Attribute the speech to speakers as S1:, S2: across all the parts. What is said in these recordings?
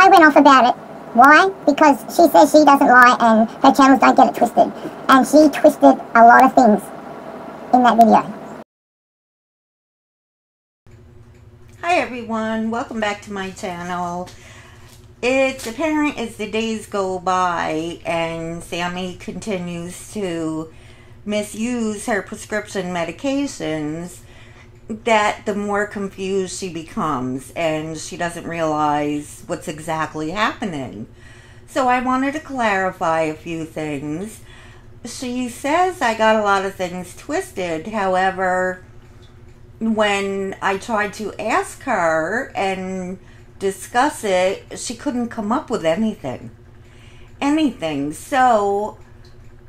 S1: I went off about it. Why? Because she says she doesn't lie and her channels don't get it twisted. And she twisted a lot of things in that video.
S2: Hi everyone, welcome back to my channel. It's apparent as the days go by and Sammi continues to misuse her prescription medications, that the more confused she becomes and she doesn't realize what's exactly happening. So I wanted to clarify a few things. She says I got a lot of things twisted. However, when I tried to ask her and discuss it, she couldn't come up with anything. So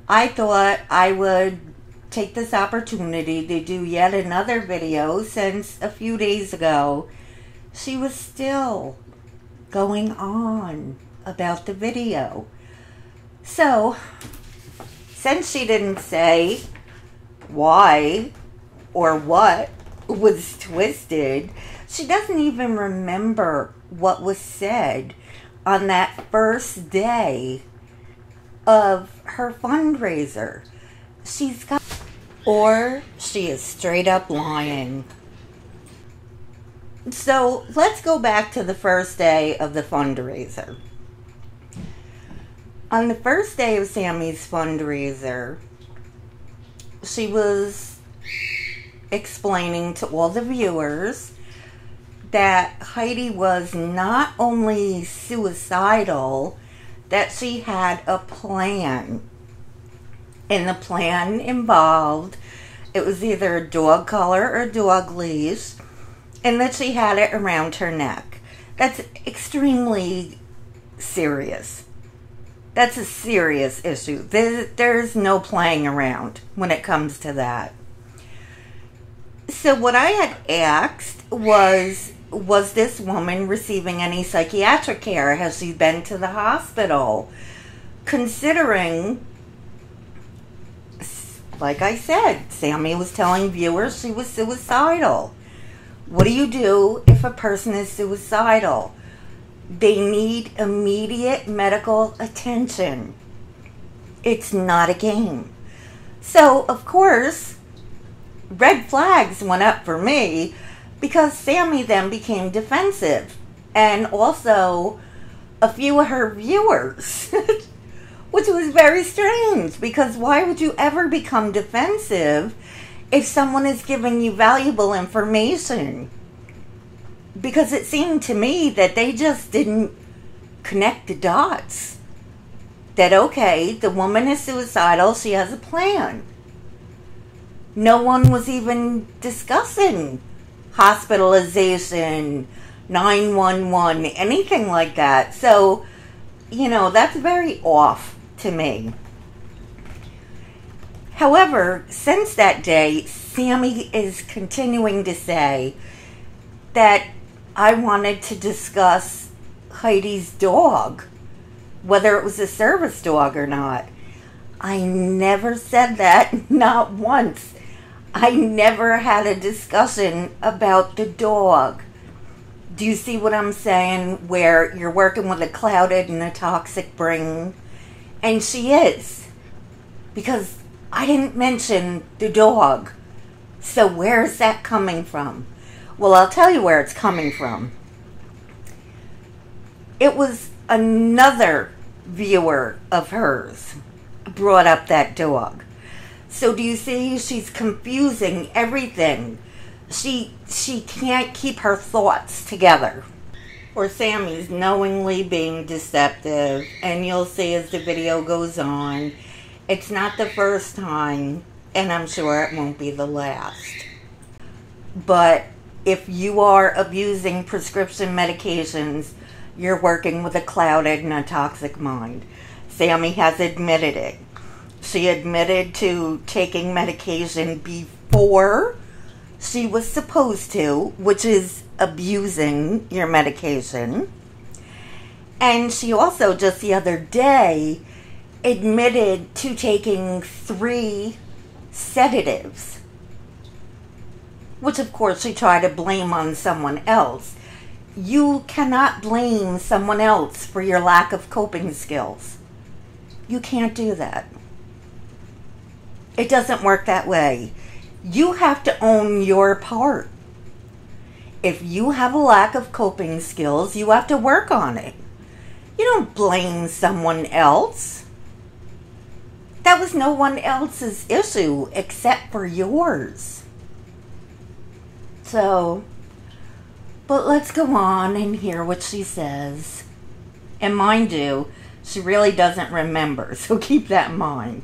S2: I thought I would take this opportunity to do yet another video, since a few days ago she was still going on about the video. So since she didn't say why or what was twisted, she doesn't even remember what was said on that first day of her fundraiser. Or she is straight up lying. So let's go back to the first day of the fundraiser. On the first day of Sammi's fundraiser, she was explaining to all the viewers that Heidi was not only suicidal, that she had a plan. And the plan involved, it was either a dog collar or a dog leash, and that she had it around her neck. That's extremely serious. That's a serious issue. There's no playing around when it comes to that. So what I had asked was this woman receiving any psychiatric care? Has she been to the hospital? Considering, like I said, Sammi was telling viewers she was suicidal. What do you do if a person is suicidal? They need immediate medical attention. It's not a game. So, of course, red flags went up for me, because Sammi then became defensive. And also a few of her viewers. Which was very strange, because why would you ever become defensive if someone is giving you valuable information? Because it seemed to me that they just didn't connect the dots. That, okay, the woman is suicidal, she has a plan. No one was even discussing hospitalization, 911, anything like that. So, you know, that's very off to me. However, since that day, Sammi is continuing to say that I wanted to discuss Heidi's dog, whether it was a service dog or not. I never said that, not once. I never had a discussion about the dog. Do you see what I'm saying? Where you're working with a clouded and a toxic brain. And she is. Because I didn't mention the dog. So where is that coming from? Well, I'll tell you where it's coming from. It was another viewer of hers brought up that dog. So do you see? She's confusing everything. She can't keep her thoughts together. Or Sammi's knowingly being deceptive. And you'll see as the video goes on, it's not the first time, and I'm sure it won't be the last. But if you are abusing prescription medications, you're working with a clouded and a toxic mind. Sammi has admitted it. She admitted to taking medication before she was supposed to, which is abusing your medication. And she also, just the other day, admitted to taking 3 sedatives, which of course she tried to blame on someone else. you cannot blame someone else for your lack of coping skills. You can't do that. It doesn't work that way. You have to own your part. If you have a lack of coping skills, you have to work on it. You don't blame someone else. That was no one else's issue except for yours. So, but let's go on and hear what she says. And mind you, she really doesn't remember, so keep that in mind.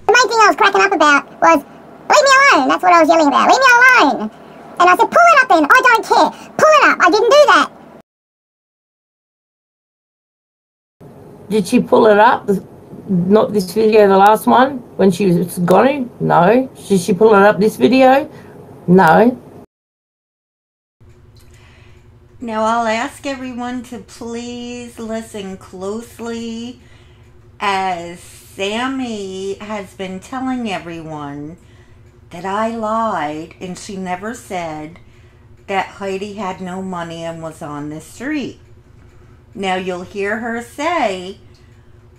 S1: The main thing I was cracking up about was, leave me alone. That's what I was yelling about. Leave me alone. And I said, pull it up then. I don't care. Pull it up. I didn't do that.
S3: Did she pull it up? Not this video, the last one, when she was gone? No. Did she pull it up this video? No.
S2: Now I'll ask everyone to please listen closely, as Sammi has been telling everyone that I lied and she never said that Heidi had no money and was on the street. Now you'll hear her say,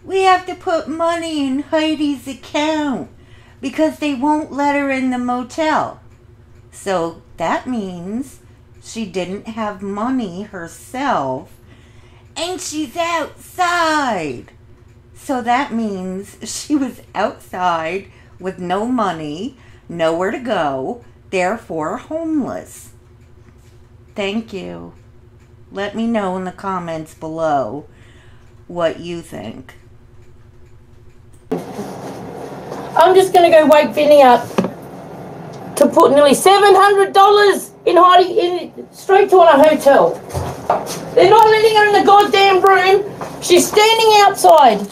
S2: we have to put money in Heidi's account because they won't let her in the motel. So that means she didn't have money herself and she's outside. So that means she was outside with no money, nowhere to go, therefore homeless. Thank you. Let me know in the comments below what you think.
S3: I'm just going to go wake Vinny up to put nearly $700 in Heidi straight to a hotel. They're not letting her in the goddamn room. She's standing outside.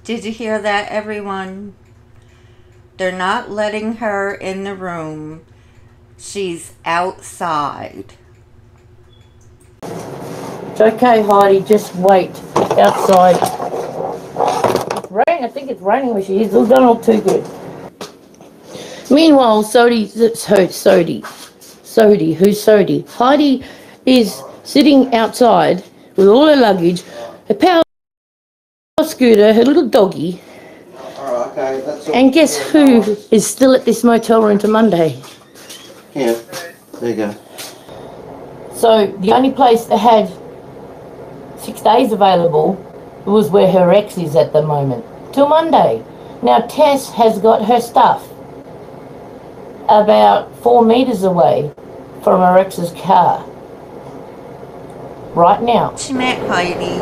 S2: Did you hear that, everyone? They're not letting her in the room. She's outside.
S3: It's okay, Heidi. Just wait outside. It's raining. I think it's raining where she is. It's not all too good. Meanwhile, Sodi, who's Sodi? Heidi is sitting outside with all her luggage, her power scooter, her little doggy.
S4: Okay, that's all.
S3: And guess who is still at this motel room to Monday?
S4: Yeah, there you go.
S3: So the only place that had 6 days available was where her ex is at the moment, till Monday. Now Tess has got her stuff about 4 meters away from her ex's car right now.
S2: She met Heidi.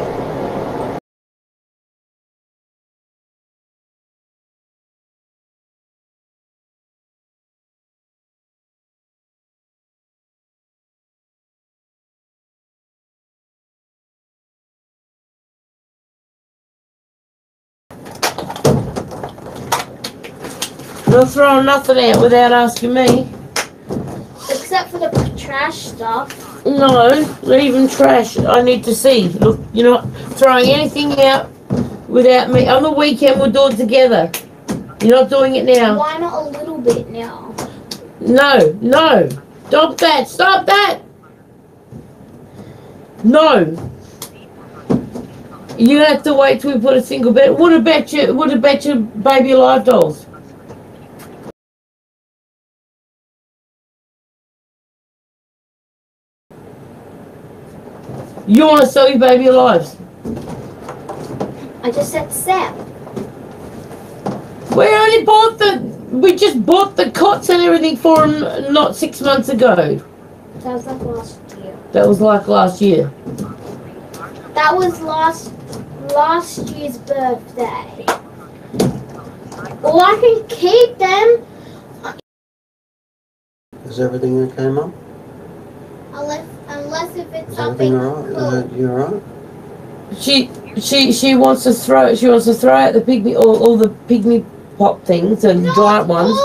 S3: They'll throw nothing out without asking me.
S5: Except for the trash stuff.
S3: No, not even trash. I need to see. Look, you're not throwing anything out without me. On the weekend, we'll do it together. You're not doing it now.
S5: Why not a little bit now?
S3: No, no. Stop that. Stop that. No. You have to wait till we put a single bed. What about your baby alive dolls? You want to sell your baby alives?
S5: I just said sell.
S3: We just bought the cots and everything for them not 6 months ago.
S5: That was like last year.
S3: That was like last year.
S5: That was last year's birthday. Well, I can keep them.
S4: Is everything okay, Mum?
S5: Unless if it's
S4: Is
S5: something.
S4: everything alright? You alright?
S3: She wants to throw out the pygmy all the pygmy pop things and giant ones,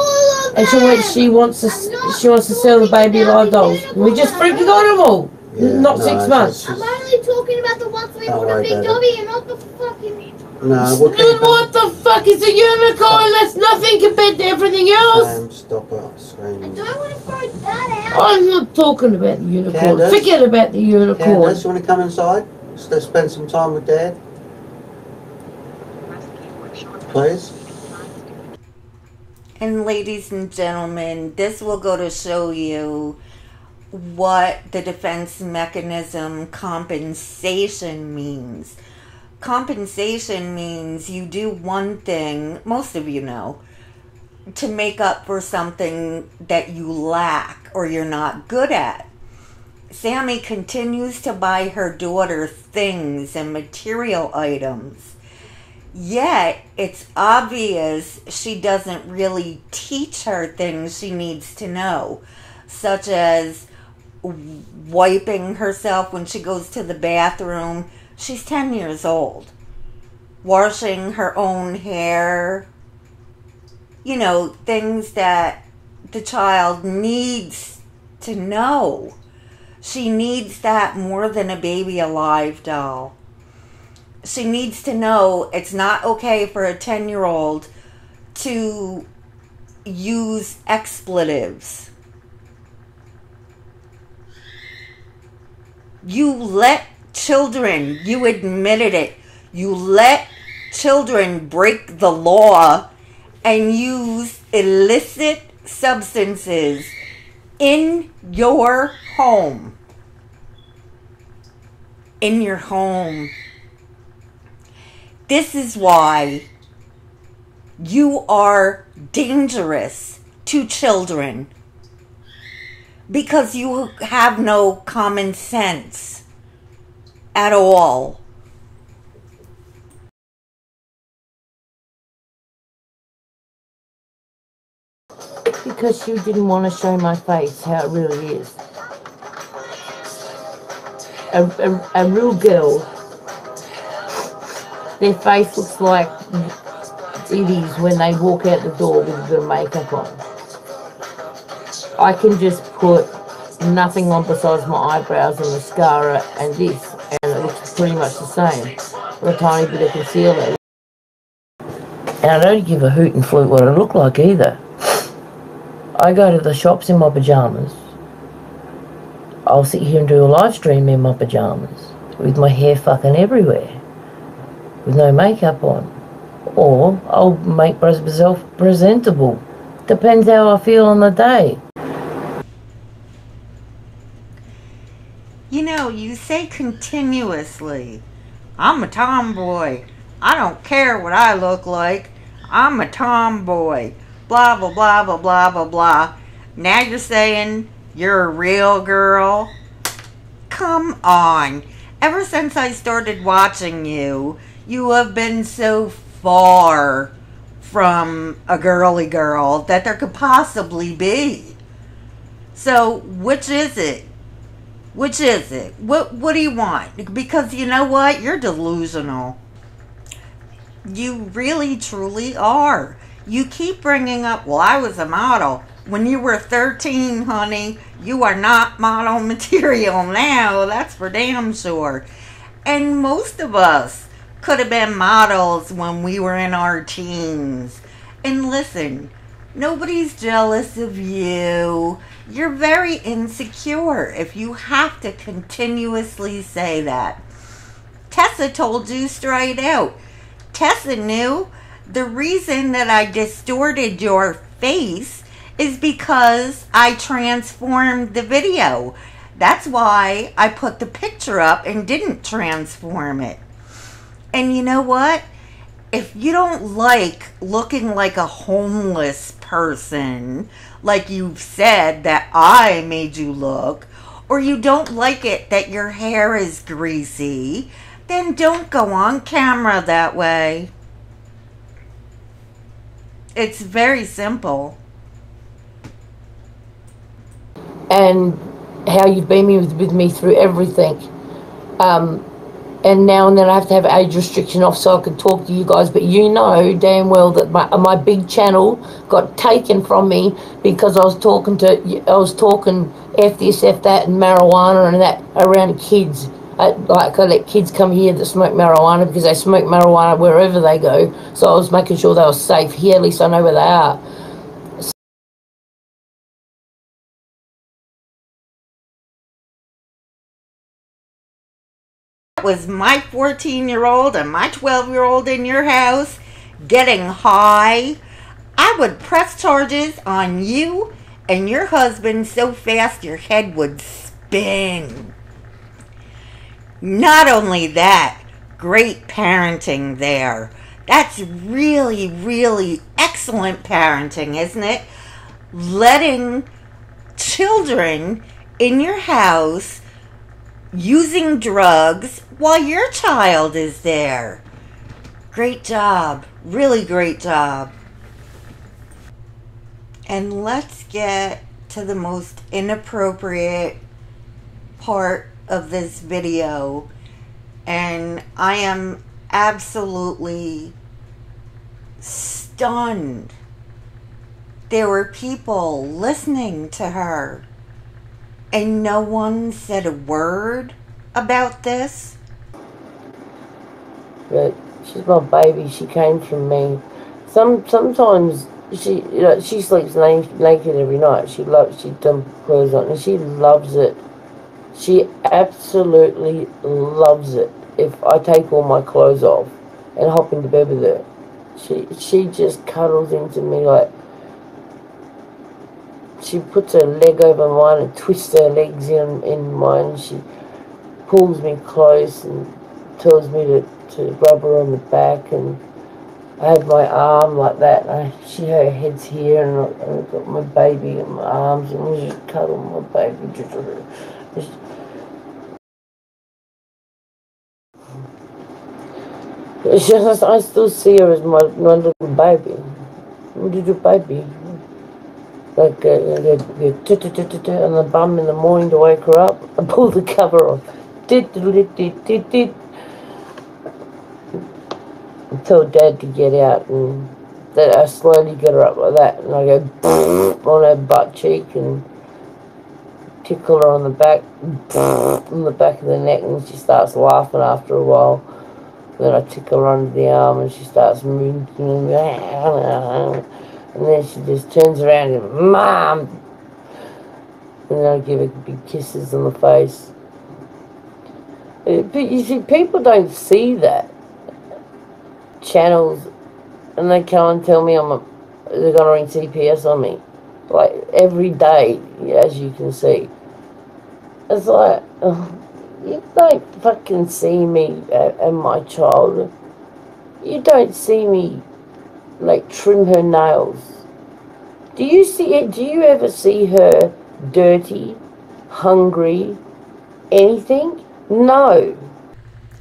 S3: and she wants to sell the baby live dolls. We just freaking got them all.
S4: Yeah,
S3: Not
S4: no,
S3: 6 months.
S5: I'm only talking about the ones we put a big
S4: Baby.
S5: dobby and not the fucking.
S4: No, we'll keep
S3: Then what the fuck is a unicorn? That's nothing compared to everything else.
S4: Stop it screaming.
S5: Do I want to throw that out?
S3: I'm not talking about the unicorn.
S4: Candace?
S3: Forget about the unicorn.
S4: Candace, you want to come inside? Let's spend some time with Dad. Please.
S2: And ladies and gentlemen, this will go to show you what the defense mechanism compensation means. Compensation means you do one thing, most of you know, to make up for something that you lack or you're not good at. Sammi continues to buy her daughter things and material items, yet it's obvious she doesn't really teach her things she needs to know, such as wiping herself when she goes to the bathroom. She's 10 years old. Washing her own hair. You know, things that the child needs to know. She needs that more than a baby alive doll. She needs to know it's not okay for a 10-year-old to use expletives. You let children, you admitted it, you let children break the law and use illicit substances in your home. In your home. This is why you are dangerous to children. Because you have no common sense at all.
S3: Because you didn't want to show my face how it really is. A real girl, their face looks like it is when they walk out the door with a bit of makeup on. I can just put nothing on besides my eyebrows and mascara and this, and it looks pretty much the same. With a tiny bit of concealer. And I don't give a hoot and flute what I look like either. I go to the shops in my pyjamas. I'll sit here and do a live stream in my pyjamas with my hair fucking everywhere with no makeup on. Or I'll make myself presentable. Depends how I feel on the day.
S2: You know, you say continuously, I'm a tomboy. I don't care what I look like. I'm a tomboy. Blah, blah, blah, blah, blah, blah, blah. Now you're saying you're a real girl? Come on. Ever since I started watching you, you have been so far from a girly girl that there could possibly be. So, which is it? Which is it? What do you want? Because you know what? You're delusional. You really, truly are. You keep bringing up, well, I was a model. When you were 13, honey, you are not model material now. That's for damn sure. And most of us could have been models when we were in our teens. And listen, nobody's jealous of you. You're very insecure if you have to continuously say that. Tessa told you straight out. Tessa knew the reason that I distorted your face is because I transformed the video. That's why I put the picture up and didn't transform it. And you know what? If you don't like looking like a homeless person, like you've said that I made you look, or you don't like it that your hair is greasy, then don't go on camera that way. It's very simple.
S3: And how you've been with me through everything. And now and then I have to have age restriction off so I can talk to you guys. But you know damn well that my big channel got taken from me because I was talking F this, F that, and marijuana and that around kids. Like, I let kids come here that smoke marijuana because they smoke marijuana wherever they go. So I was making sure they were safe here. At least I know where they are.
S2: Was my 14-year-old and my 12-year-old in your house getting high, I would press charges on you and your husband so fast your head would spin. Not only that, great parenting there. That's really, really excellent parenting, isn't it? Letting children in your house using drugs while your child is there. Great job. Really great job. And let's get to the most inappropriate part of this video. And I am absolutely stunned. There were people listening to her, and no one said a word about this.
S3: But she's my baby. She came from me. Sometimes she sleeps naked every night. She dumps clothes on, and she loves it. She absolutely loves it. If I take all my clothes off and hop into bed with her, she just cuddles into me like. She puts her leg over mine and twists her legs in mine. She pulls me close and tells me to rub her on the back, and I have my arm like that. Her head's here, and I've got my baby in my arms, and we just cuddle my baby. I still see her as my little baby. Little baby. Like on the bum in the morning to wake her up. I pull the cover off. I tell Dad to get out, and that I slowly get her up like that, and I go on her butt cheek and tickle her on the back of the neck, and she starts laughing after a while. Then I tickle her under the arm, and she starts moving, and then she just turns around and Mom, and then I give her big kisses on the face. But you see, people don't see that. Channels, and they come and tell me they're going to ring CPS on me, like every day, as you can see. It's like, you don't fucking see me and my child. You don't see me like trim her nails. Do you ever see her dirty, hungry, anything? No.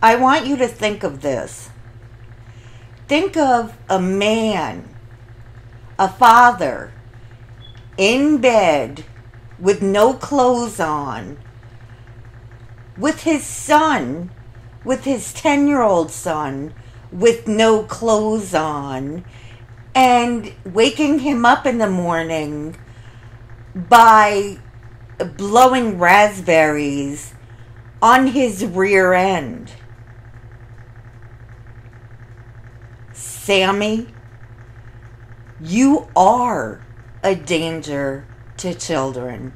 S2: I want you to think of this. Think of a man, a father, in bed with no clothes on, with his son, with his 10-year-old son, with no clothes on, and waking him up in the morning by blowing raspberries on his rear end. Sammi, you are a danger to children.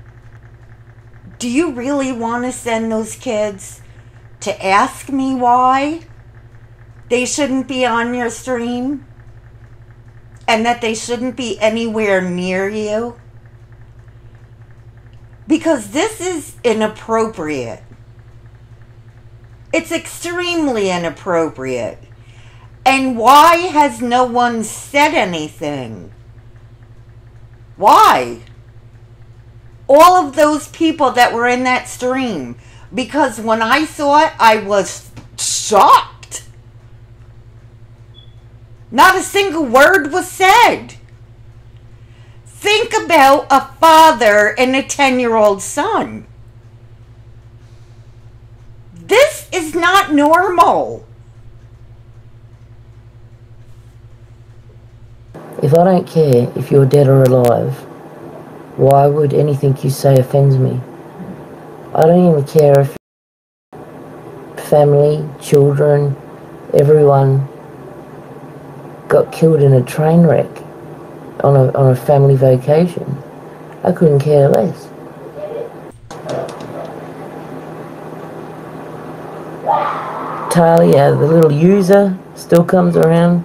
S2: Do you really want to send those kids to ask me why they shouldn't be on your stream and that they shouldn't be anywhere near you? Because this is inappropriate. It's extremely inappropriate. And why has no one said anything? Why? All of those people that were in that stream. Because when I saw it, I was shocked. Not a single word was said. Think about a father and a 10-year-old son. This is not normal.
S3: If I don't care if you're dead or alive, why would anything you say offends me? I don't even care if family, children, everyone got killed in a train wreck on a family vacation. I couldn't care less. Talia, the little user, still comes around.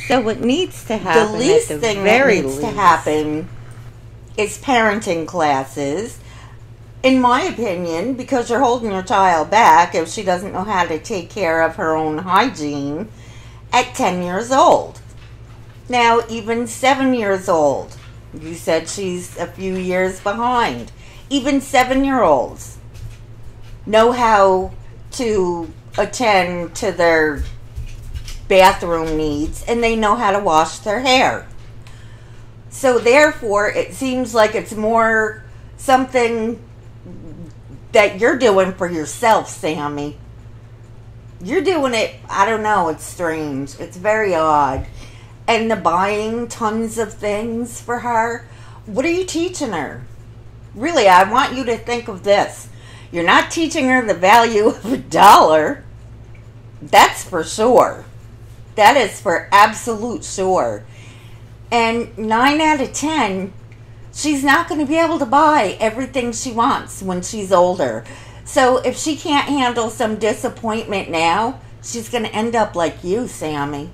S2: So what needs to happen? The least thing that needs to happen is parenting classes, in my opinion, because you're holding your child back if she doesn't know how to take care of her own hygiene at 10 years old. Now, even 7 years old, you said she's a few years behind. Even 7-year-olds know how to attend to their bathroom needs, and they know how to wash their hair. So therefore, it seems like it's more something that you're doing for yourself, Sammy. You're doing it, I don't know, it's strange. It's very odd. And the buying tons of things for her, what are you teaching her? Really, I want you to think of this. You're not teaching her the value of $1. That's for sure. That is for absolute sure. And 9 out of 10, she's not going to be able to buy everything she wants when she's older. So if she can't handle some disappointment now, she's going to end up like you, Sammy.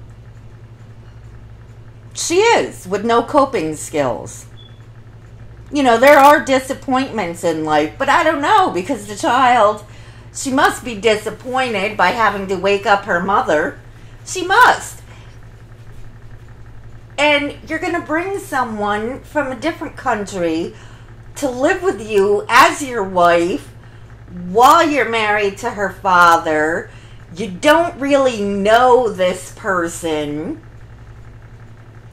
S2: She is, with no coping skills. You know, there are disappointments in life, but I don't know, because the child, she must be disappointed by having to wake up her mother. She must. And you're going to bring someone from a different country to live with you as your wife while you're married to her father. You don't really know this person.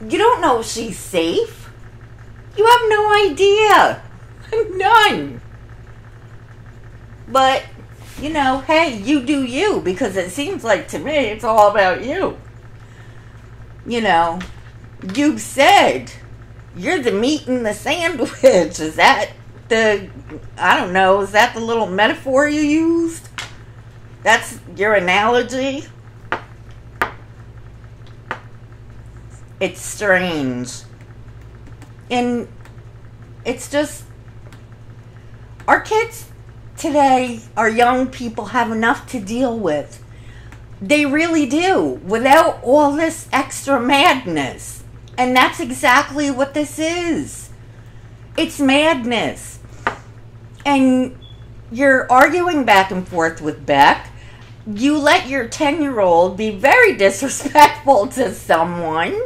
S2: You don't know if she's safe. You have no idea. None. But, you know, hey, you do you, because it seems like to me it's all about you. You know, you said you're the meat in the sandwich. Is that the, I don't know, is that the little metaphor you used? That's your analogy? It's strange. And it's just, our kids today, our young people have enough to deal with. They really do, without all this extra madness. And that's exactly what this is. It's madness. And you're arguing back and forth with Beck. You let your 10-year-old be very disrespectful to someone.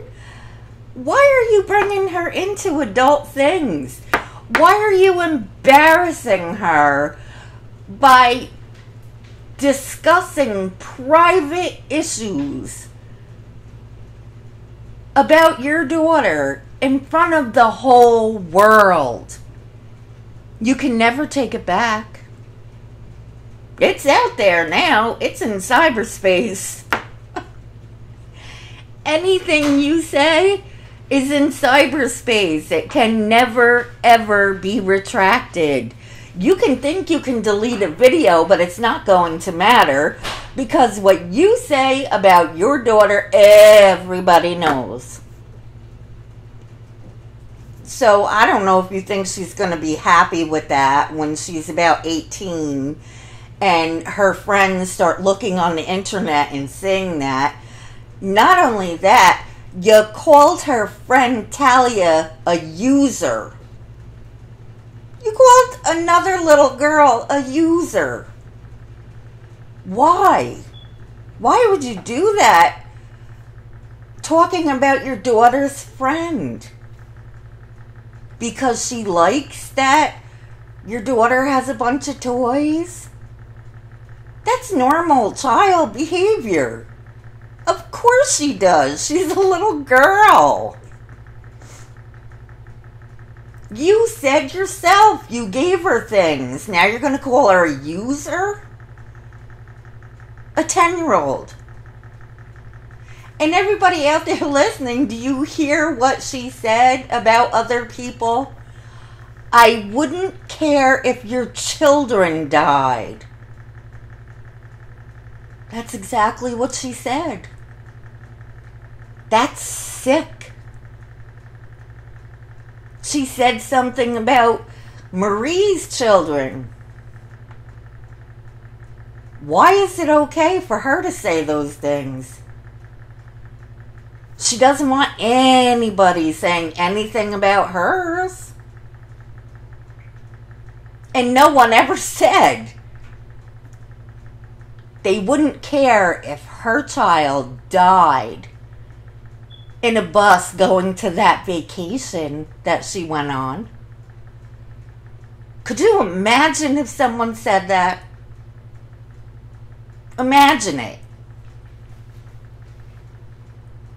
S2: Why are you bringing her into adult things? Why are you embarrassing her by discussing private issues about your daughter in front of the whole world? You can never take it back. It's out there now. It's in cyberspace. Anything you say is in cyberspace. It can never, ever be retracted. You can think you can delete a video, but it's not going to matter, because what you say about your daughter, everybody knows. So I don't know if you think she's going to be happy with that when she's about 18 and her friends start looking on the internet and saying that. Not only that, you called her friend Talia a user. You called another little girl a user. Why? Why would you do that? Talking about your daughter's friend. Because she likes that your daughter has a bunch of toys? That's normal child behavior. Of course she does. She's a little girl. You said yourself you gave her things. Now you're going to call her a user? A 10-year-old. And everybody out there listening, do you hear what she said about other people? I wouldn't care if your children died. That's exactly what she said. That's sick. She said something about Marie's children. Why is it okay for her to say those things? She doesn't want anybody saying anything about hers. And no one ever said they wouldn't care if her child died in a bus going to that vacation that she went on. Could you imagine if someone said that? Imagine it.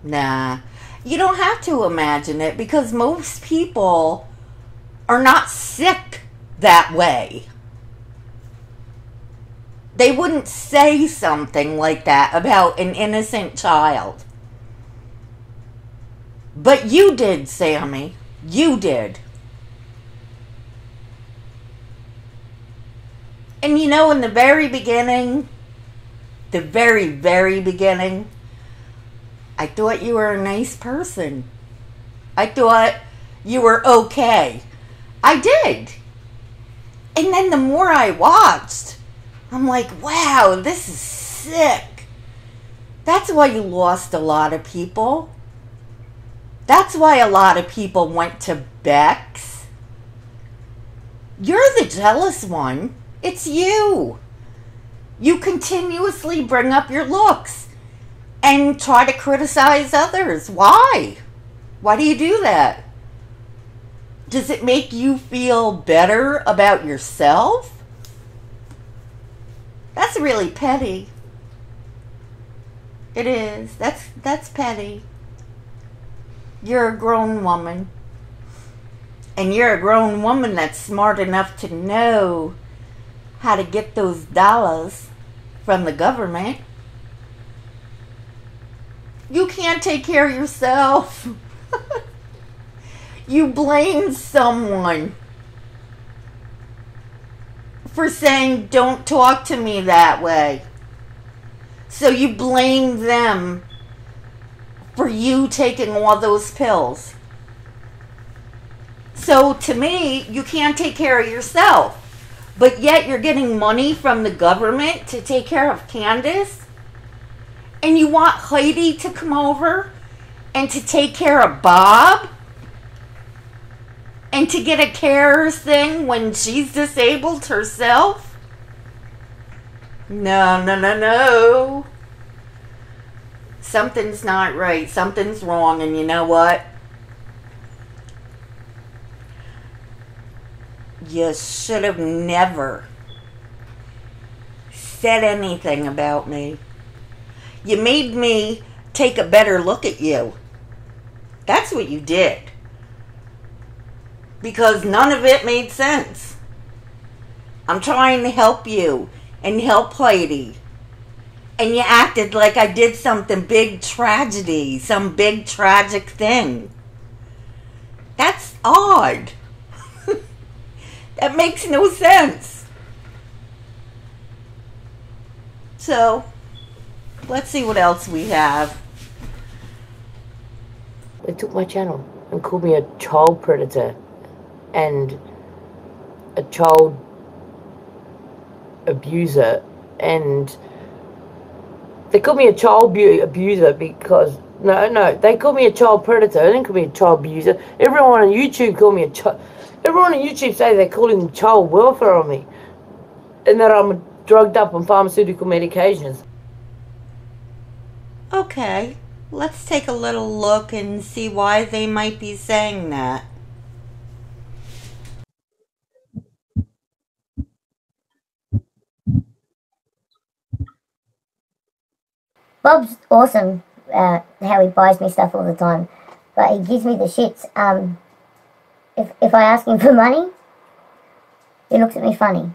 S2: Nah, you don't have to imagine it because most people are not sick that way. They wouldn't say something like that about an innocent child. But you did, Sammy. You did. And you know, in the very beginning, I thought you were a nice person. I thought you were okay. I did. And then the more I watched, I'm like, wow, this is sick. That's why you lost a lot of people. That's why a lot of people went to Bex. You're the jealous one. It's you. You continuously bring up your looks and try to criticize others. Why? Why do you do that? Does it make you feel better about yourself? That's really petty. It is. That's petty. You're a grown woman. And you're a grown woman that's smart enough to know how to get those dollars from the government. You can't take care of yourself. You blame someone for saying, don't talk to me that way. So you blame them for you taking all those pills. So to me, you can't take care of yourself. But yet you're getting money from the government to take care of Candace? And you want Heidi to come over and to take care of Bob? And to get a carers thing when she's disabled herself? No. Something's not right. Something's wrong. And you know what? You should have never said anything about me. You made me take a better look at you. That's what you did. Because none of it made sense. I'm trying to help you and help Heidi. And you acted like I did something big tragedy, some big tragic thing. That's odd. That makes no sense. So, let's see what else we have.
S3: They took my channel and called me a child predator and a child abuser, and they called me a child abuser because no, they called me a child predator. They didn't call me a child abuser. Everyone on YouTube called me a child. Everyone on YouTube say they're calling child welfare on me, and that I'm drugged up on pharmaceutical medications.
S2: Okay, let's take a little look and see why they might be saying that.
S1: Bob's awesome, how he buys me stuff all the time, but he gives me the shits. If I ask him for money, he looks at me funny.